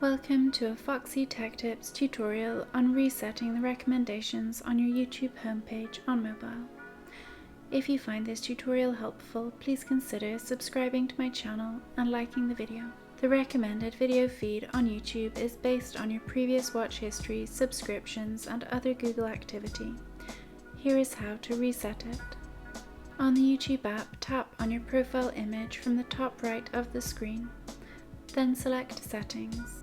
Welcome to a Foxy Tech Tips tutorial on resetting the recommendations on your YouTube homepage on mobile. If you find this tutorial helpful, please consider subscribing to my channel and liking the video. The recommended video feed on YouTube is based on your previous watch history, subscriptions, and other Google activity. Here is how to reset it. On the YouTube app, tap on your profile image from the top right of the screen. Then select Settings.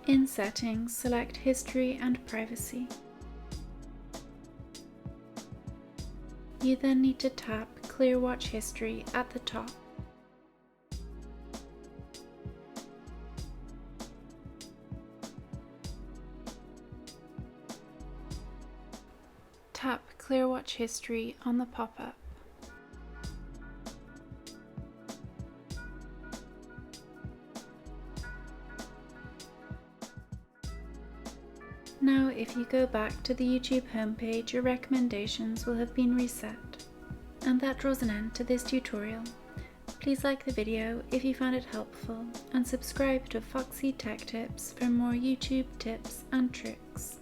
In Settings, select History and Privacy. You then need to tap Clear Watch History at the top. Tap Clear Watch History on the pop-up. Now, if you go back to the YouTube homepage, your recommendations will have been reset. And that draws an end to this tutorial. Please like the video if you found it helpful and subscribe to Foxy Tech Tips for more YouTube tips and tricks.